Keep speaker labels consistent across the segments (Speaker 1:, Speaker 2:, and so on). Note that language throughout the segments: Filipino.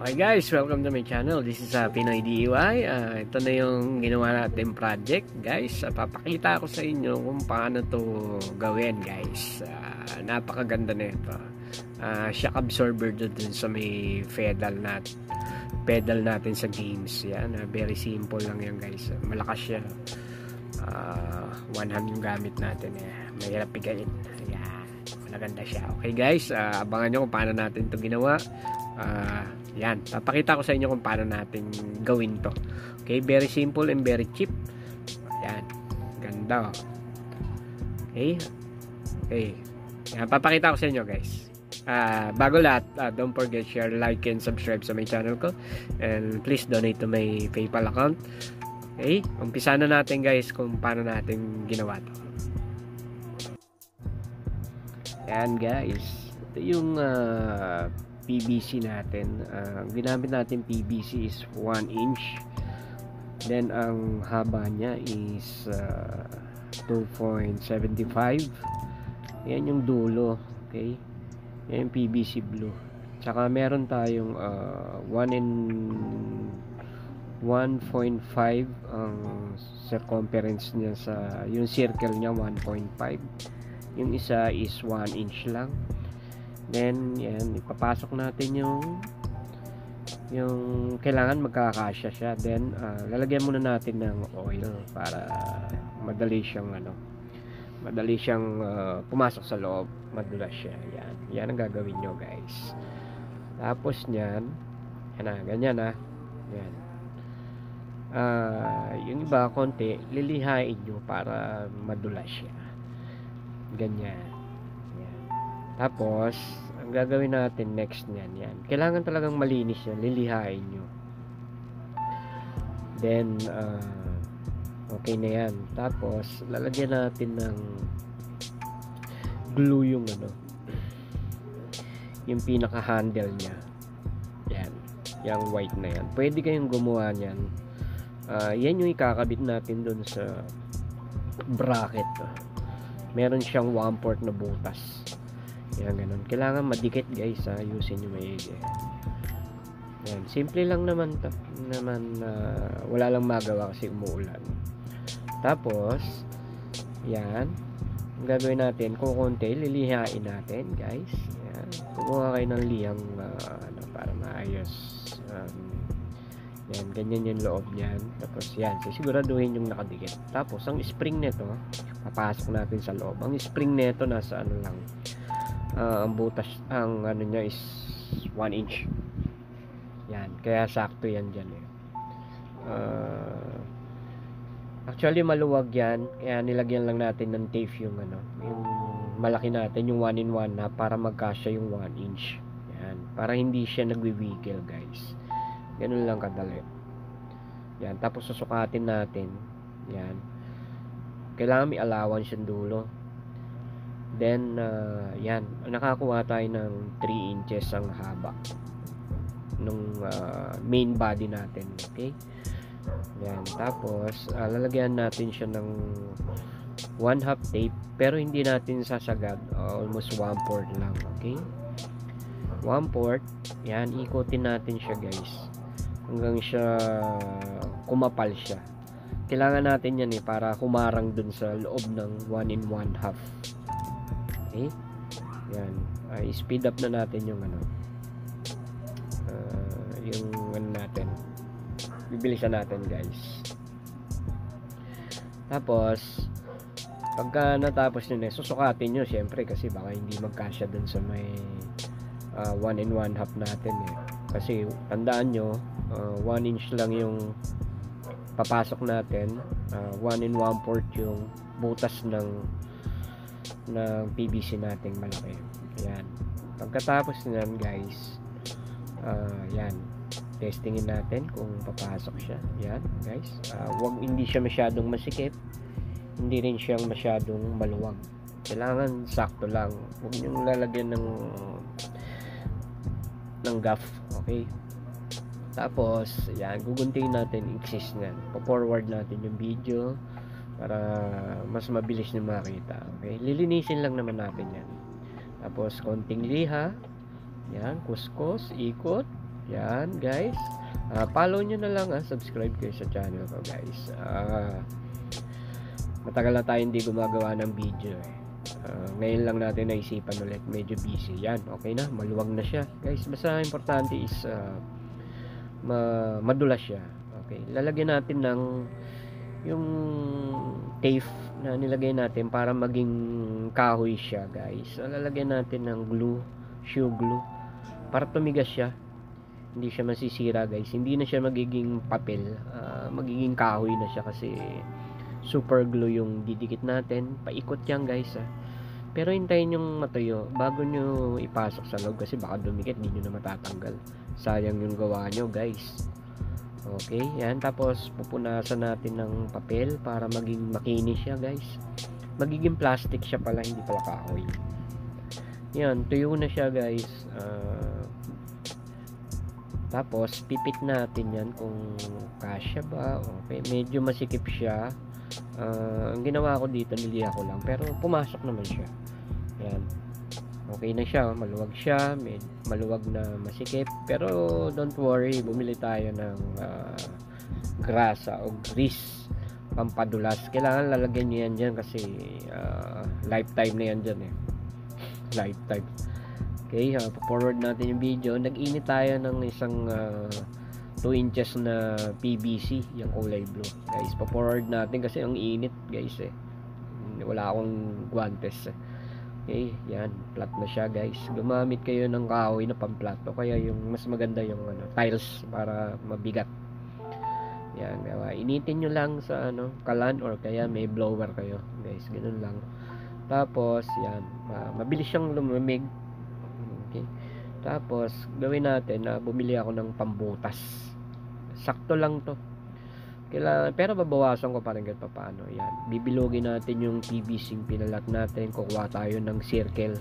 Speaker 1: Okay guys, welcome to my channel. This is Pinoy DIY. Ito na yung ginawa natin project guys. Papakita ko sa inyo kung paano to gawin guys. Napakaganda na ito. Shock absorber dun sa may pedal natin sa games. Yan, very simple lang yan guys. Malakas siya. One hand yung gamit natin. Mahirap pigayin. Yan, maganda siya. Okay guys, abangan nyo kung paano natin to ginawa. Yan, papakita ko sa inyo kung paano natin gawin to. Okay, very simple and very cheap. Yan, ganda. Okay, yan, papakita ko sa inyo guys. Bago lahat, don't forget share, like, and subscribe sa my channel ko. And please donate to my PayPal account. Okay, umpisa na natin guys kung paano natin ginawa to. Yan guys, ito yung PVC natin. Ginamit natin PVC is 1 inch. Then ang haba niya is 2.75. Yan yung dulo. Okay, yan yung PVC blue. Tsaka meron tayong 1.5 ang circumference niya, sa yung circle niya 1.5. Yung isa is 1 inch lang. Then yan, ipapasok natin yung kailangan magkakasya siya. Then lalagyan muna natin ng oil para madali siyang pumasok sa loob, madulas siya. Yan ang gagawin nyo guys. Tapos yan ganyan yan. Yung iba konti lilihain nyo para madulas siya, ganyan. Tapos ang gagawin natin next niyan, yan, kailangan talagang malinis yan, lilihain nyo. Then okay na yan. Tapos lalagyan natin ng glue yung pinaka handle nya. Yan, yung white na yan, pwede kayong gumawa niyan. Yan yung ikakabit natin dun sa bracket. Meron siyang 1/4 na butas. Yan, ganun. Kailangan madikit guys, ayusin nyo maigi. Yan, simple lang naman to. Wala lang magawa kasi umuulan. Tapos yan, ang gagawin natin, kung konti lilihain natin guys. Yan, kumuha kayo ng lihang para maayos. Yan, ganyan yung loob niyan. Tapos yan, siguraduhin yung nakadikit. Tapos ang spring nito, papasok natin sa loob. Ang spring nito nasa lang, ang butas, ang niya is 1 inch. Yan, kaya sakto yan dyan actually maluwag yan, kaya nilagyan lang natin ng tape yung yung malaki natin, yung 1-in-1 na para magkasya yung 1 inch. Yan, para hindi siya nagwi-wiggle guys. Ganun lang kadali. Yan, tapos susukatin natin. Yan, kailangan may allowance yung dulo. Then yan, nakakuha tayo ng 3 inches ang haba nung main body natin. Okay, yan. Tapos lalagyan natin siya ng 1/2 tape, pero hindi natin sasagad, almost 1/4 lang. Okay, 1/4. Yan, ikutin natin siya guys hanggang siya kumapal siya. Kailangan natin yan para kumarang dun sa loob ng 1-in-1/2. Okay, yan, speed up na natin yung natin, bibilisan natin guys. Tapos pagka natapos nyo susukatin nyo syempre, kasi baka hindi magkasya dun sa may 1-in-1/2 natin kasi tandaan nyo, 1 inch lang yung papasok natin, 1-in-1/4 yung butas ng PVC nating malaki. Ayan, pagkatapos nyan guys, yan, testingin natin kung papasok siya. Yan guys, hindi siya masyadong masikip, hindi rin siyang masyadong maluwag. Kailangan sakto lang, huwag niyong lalagyan ng gaff. Okay, tapos yan, guguntingin natin exist nyan, forward natin yung video para mas mabilis nyo makita. Okay, lilinisin lang naman natin yan. Tapos konting liha, yan, kuskus, ikot, Yan guys. Follow nyo na lang, subscribe kayo sa channel ko guys. Matagal na tayo hindi gumagawa ng video eh. Ngayon lang natin naisipan ulit, medyo busy. Yan, okay na, maluwag na siya guys. Basta importante is madulas siya. Okay, lalagyan natin ng yung tape na nilagay natin para maging kahoy siya guys. Lalagyan natin ng glue, shoe glue, para tumigas siya, hindi siya masisira guys. Hindi na siya magiging papel, magiging kahoy na siya kasi super glue yung didikit natin. Paikot yan guys pero hintayin yung matuyo bago nyo ipasok sa loob kasi baka dumikit, hindi nyo na matatanggal, sayang yung gawa nyo guys. Okay, yan. Tapos pupunasan natin ng papel para maging makinis siya guys. Magiging plastic siya pala, hindi pala kahoy. Yan, tuyo na siya guys. Tapos pipit natin yan kung kasya ba. Okay, medyo masikip siya. Ang ginawa ko dito, niliya ko lang, pero pumasok naman siya. Yan, okay na siya, maluwag siya, maluwag na masikip. Pero don't worry, bumili tayo ng grasa o grease pampadulas. Kailangan lalagyan nyo yan dyan kasi lifetime na yan dyan eh. Lifetime. Okay, forward natin yung video. Nag-init tayo ng isang 2 inches na PVC, yung kulay blue guys. Pa-forward natin kasi ang init guys eh. Wala akong guantes eh. Okay, yan, flat na siya guys. Gumamit kayo ng kahoy na pang-flat o kaya yung mas maganda yung tiles para mabigat. Yan, initin nyo lang sa kalan or kaya may blower kayo guys, ganun lang. Tapos yan, mabilis siyang lumamig. Okay, tapos gawin natin na bumili ako ng pambutas. Sakto lang to. Kailangan, pero babawasan ko pa rin kahit paano. Yan, bibilogin natin yung PVC pinalat natin. Kukuha tayo ng circle,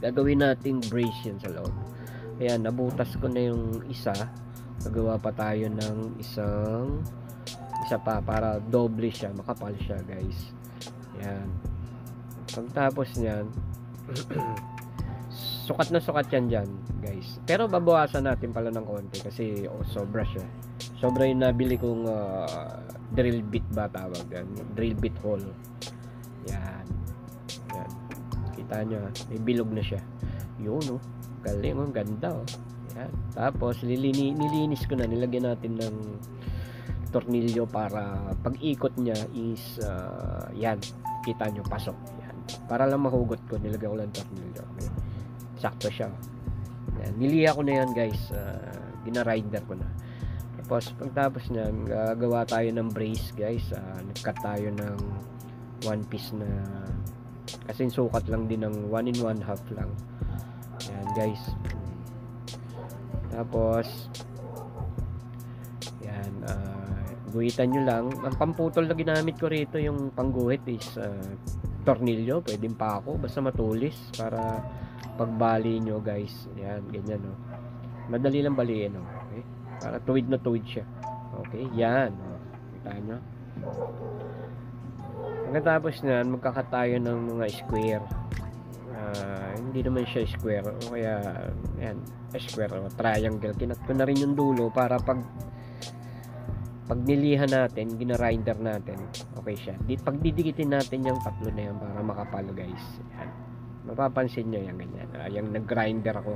Speaker 1: gagawin nating brace yan sa loob. Ayan, nabutas ko na yung isa. Gagawa pa tayo ng isa pa para doble siya, makapal siya guys. Yan, pagtapos nyan sukat na sukat yan dyan guys, pero babawasan natin pala ng konti kasi sobra siya. Sobra yung nabili kong drill bit ba tawag yan, drill bit hole. Yan, yan, kita nyo may bilog na siya. Yun galing, ganda yan. Tapos nilinis ko na, nilagyan natin ng tornilyo para pag ikot niya is yan, kita nyo pasok yan. Para lang mahugot ko, nilagyan ko lang tornilyo. Okay, sakto siya. Yan, niliya ko na yan guys, ginarinder ko na. Tapos pagtapos nyan, gagawa tayo ng brace guys. Nagcut tayo ng 1 piece na, kasi sukat lang din ng 1 1/2 lang. Yan guys. Tapos yan, guhitan nyo lang. Ang pamputol na ginamit ko rito, yung pangguhit is tornilyo, pwedeng pa ako, basta matulis para pagbali nyo guys. Yan, ganyan madali lang baliin okay, para tuwid na tuwid siya. Okay, yan kita nyo. Pagkatapos nyan, magkakat tayo ng mga square. Hindi naman siya square o kaya yan, square o triangle. Kinat ko na rin yung dulo para pag nilihan natin, ginarinder natin, okay siya. Pag didikitin natin yung tatlo na yan para makapal guys. Yan, mapapansin nyo yan ganyan. Yung nag-grinder ako,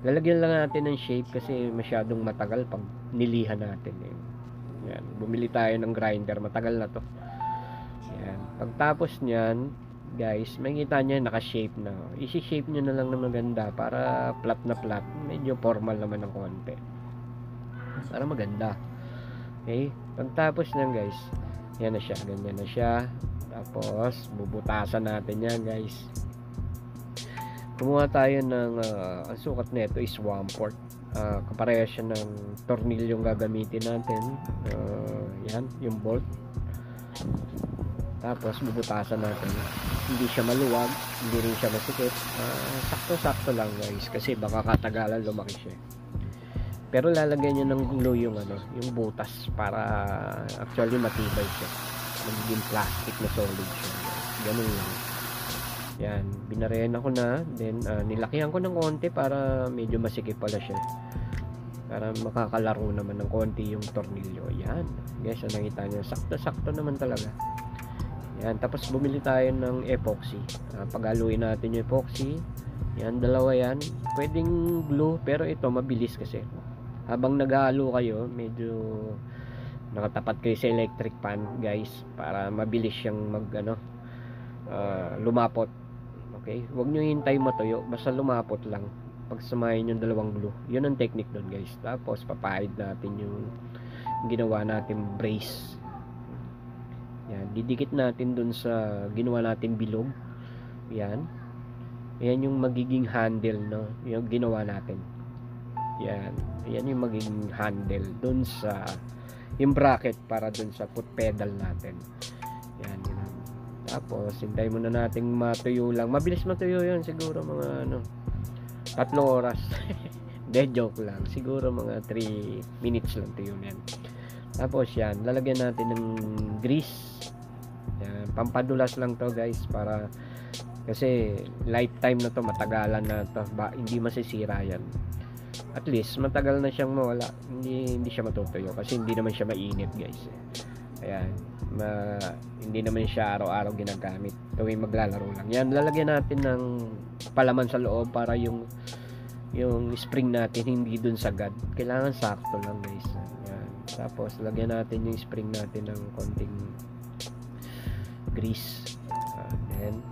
Speaker 1: lalagyan lang natin ng shape kasi masyadong matagal pag nilihan natin. Yan, bumili tayo ng grinder, matagal na to. Yan, pagtapos nyan guys, makikita nyo naka-shape na. Isi-shape nyo na lang na maganda para flat na flat, medyo formal naman ng konti para maganda. Okay, pagtapos nyan guys, yan na siya, ganyan na siya. Tapos bubutasan natin yan guys. Kumuha tayo ng ang sukat nito is 1/4. Kapareha siya ng tornilyong gagamitin natin. Yan, yung bolt. Tapos bubutasan natin. Hindi siya maluwag, hindi rin siya masikip. Sakto-sakto lang guys kasi baka katagalan lumaki siya. Pero lalagyan niyo ng glue yung yung butas para actually matibay siya. Magiging plastic na solid siya. Ganun lang. Yan, binarena ko na, then nilakihan ko ng konti para medyo masikip pala siya. para makakalaro naman ng konti yung tornilyo. Yan guys, nakita nyo, sakto naman talaga. Yan, tapos bumili tayo ng epoxy. Paghaluin natin yung epoxy. Yan, dalawa yan. Pwedeng glue, pero ito mabilis kasi. Habang naghahalo kayo, medyo nakatapat kayo sa electric pan guys, para mabilis siyang lumapot. Okay, huwag nyo hintay matuyo, basta lumapot lang. Pagsamahin yung dalawang glue, yun ang technique doon guys. Tapos papahid natin yung ginawa natin brace. Yan, didikit natin doon sa ginawa natin bilog. Yan yung magiging handle, no, yung ginawa natin. Yan yung magiging handle doon sa yung bracket para doon sa foot pedal natin. Yan. Tapos hintay muna nating matuyo lang. Mabilis matuyo yun, siguro mga 3 oras. De joke lang, siguro mga 3 minutes lang tuyo yan. Tapos yan, lalagyan natin ng grease. Yan, pampadulas lang to guys, para kasi lifetime na to, matagalan na to, hindi masisira yan. At least matagal na siyang mawala, hindi siya matutuyo kasi hindi naman siya mainit guys. Ayan, hindi naman siya araw-araw ginagamit, tuwing maglalaro lang. Yan, lalagyan natin ng palaman sa loob para yung spring natin hindi dun sagad. Kailangan sakto lang guys. Yan. Tapos lagyan natin yung spring natin ng konting grease. Then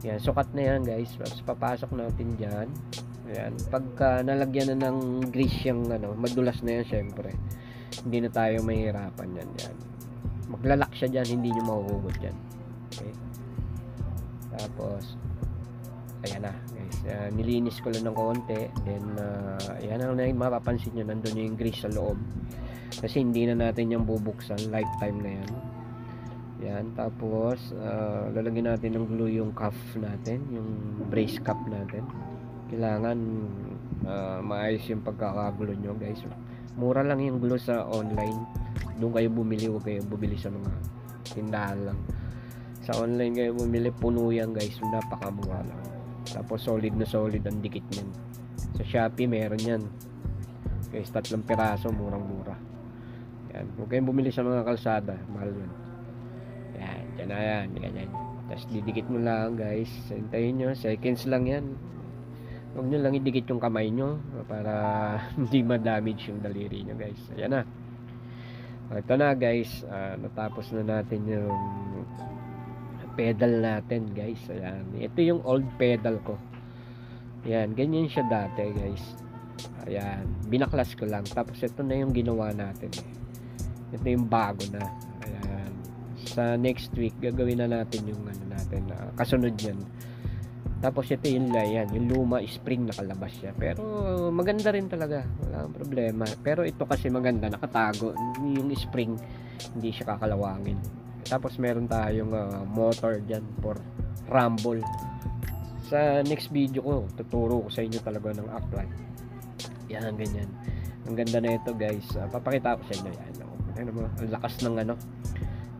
Speaker 1: yan, sukat na yan guys. Tapos papasok natin dyan. Ayan, pagka nalagyan na ng grease yung madulas na yan, syempre hindi na tayo mahirapan yan. Yan, maglalak siya dyan, hindi nyo mahuhugot dyan. Okay, tapos ayan na guys, nilinis ko lang ng konti. Then ayan ang mapapansin nyo, nandun yung grease sa loob kasi hindi na natin yung bubuksan, lifetime na yan. Yan, tapos lalagyan natin ng glue yung cuff natin, yung brace cup natin. Kailangan maayos yung pagkakagulo nyo guys. Mura lang yung glue sa online, doon kayo bumili, huwag kayo bumili sa mga tindahan lang. Sa online kayo bumili, puno yan guys, napakamura lang. Tapos solid na solid ang dikit nyan. Sa Shopee meron yan guys, 3 piraso, murang mura. Yan, huwag kayong bumili sa mga kalsada, mahal yan. Yan, dyan na yan, ganyan. Tapos didikit mo lang guys, hintayin nyo, seconds lang yan. Huwag nyo lang idikit yung kamay nyo para hindi ma-damage yung daliri nyo guys. Ayan na. Ito na guys, natapos na natin yung pedal natin guys. Ayan, ito yung old pedal ko. Ayan, ganyan siya dati guys. Ayan, binaklas ko lang. Tapos ito na yung ginawa natin. Ito yung bago na. Ayan, sa next week gagawin na natin yung natin, kasunod yan. Tapos ito yung luma spring, nakalabas siya, pero maganda rin talaga, wala kang problema. Pero ito kasi maganda, nakatago yung spring, hindi siya kakalawangin. Tapos meron tayong motor dyan for rumble. Sa next video ko, tuturo ko sa inyo talaga ng upright. Yan, ganyan. Ang ganda na ito guys, papakita ko sa inyo yan. Ang lakas ng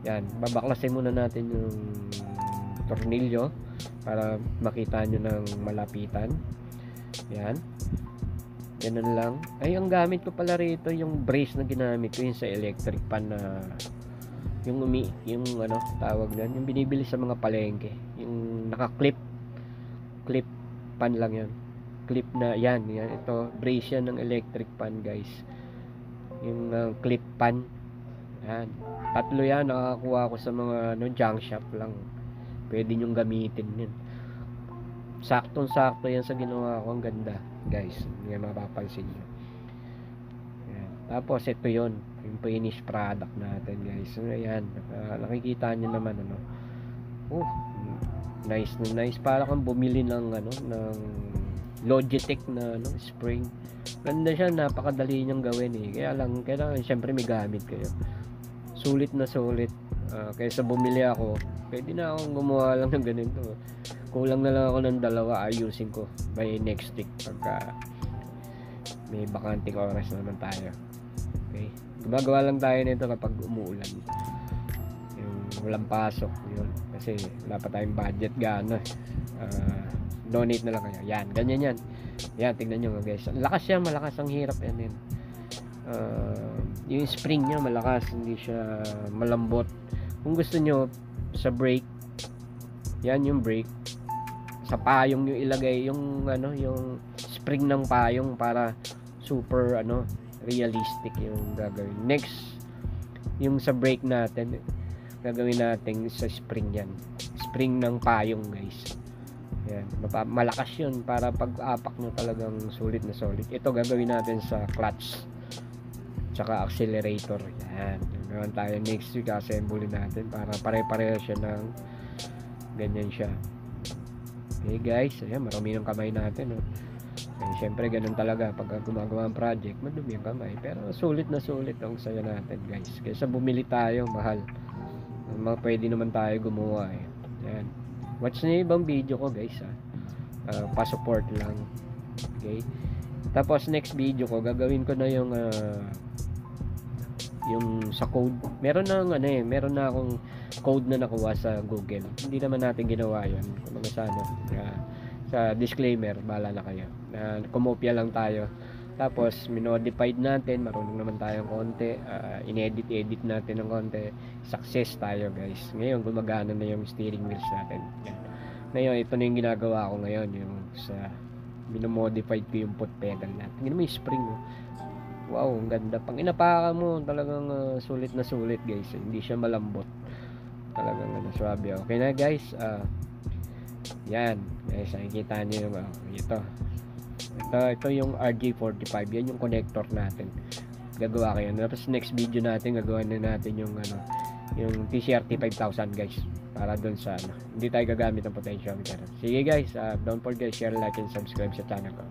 Speaker 1: yan, babaklasin muna natin yung tornilyo para makita nyo ng malapitan. Yan, ganun lang. Ay, ang gamit ko pala rito, yung brace na ginamit ko, yung sa electric pan na yung tawag yan, yung binibili sa mga palengke, yung naka-clip pan lang yan, clip na yan, ito brace yan ng electric pan guys, yung clip pan. Yan, 3 yan, nakakuha ko sa mga junk shop lang. Pwede nyong gamitin yun. Saktong sakto yan sa ginawa ko. Ang ganda guys, hindi mapapansin nyo. Yan. Tapos ito yon, yung finished product natin guys. Ayan, nakikita nyo naman nice na nice. Para kang bumili ng ng Logitech na spring. Ganda siya, napakadali niyang gawin Kaya lang, kailangan syempre may gamit kayo. Sulit na sulit. Kaysa bumili ako, pwede na akong gumawa lang ng ganito. Kulang na lang ako ng 2, ayusin ko by next week pagka may bakanting oras naman tayo. Okay, gumagawa lang tayo nito kapag umuulan, yung walang pasok yun, kasi wala pa tayong budget gaano. Donate na lang kayo. Yan, ganyan yan. Yan, tingnan nyo guys. Lakas siya, malakas, ang hirap yan. Yung spring niya malakas, hindi siya malambot. Kung gusto nyo sa brake, yan yung brake. Sa payong yung ilagay, yung yung spring ng payong para super realistic yung gagawin. Next, yung sa brake natin, gagawin natin sa spring yan. Spring ng payong guys. Yan, malakas yun para pag-apak nyo talagang sulit na sulit. Ito gagawin natin sa clutch tsaka accelerator. Yan, gagawin tayo next week, assemble natin para pare-pareho siya ng ganyan siya. Okay guys, ayan, marami ng kamay natin. Syempre ganun talaga pag gumagawa ng project, madumi ang kamay, pero sulit na sulit ang saya natin guys. Kaysa bumili tayo mahal, pwede naman tayo gumawa Yan. Watch na yung ibang video ko guys, pa-support lang. Okay, tapos next video ko gagawin ko na yung sa code. Meron na akong code na nakuha sa Google. Hindi naman natin ginawa yun. Kung sa disclaimer, bahala na kayo. Kumopya lang tayo. Tapos minodified natin, marunong naman tayong konti, inedit natin ng konti, success tayo guys. Ngayon gumagana na yung steering wheels natin. Yan. Ngayon ito na yung ginagawa ko ngayon, yung sa minomodified ko yung foot pedal natin. Tingnan mo yung spring. Wow, ang ganda. Pang inapakan mo talagang sulit na sulit guys. Hindi siya malambot, talagang swabe. Okay na guys, yan guys, nakikita nyo yung ito yung RJ45. Yan yung connector natin, gagawa ko yan. Tapos next video natin gagawa na natin yung TCRT 5000 guys, para dun sa hindi tayo gagamit ng potentiometer. Sige guys, don't forget share, like and subscribe sa channel ko.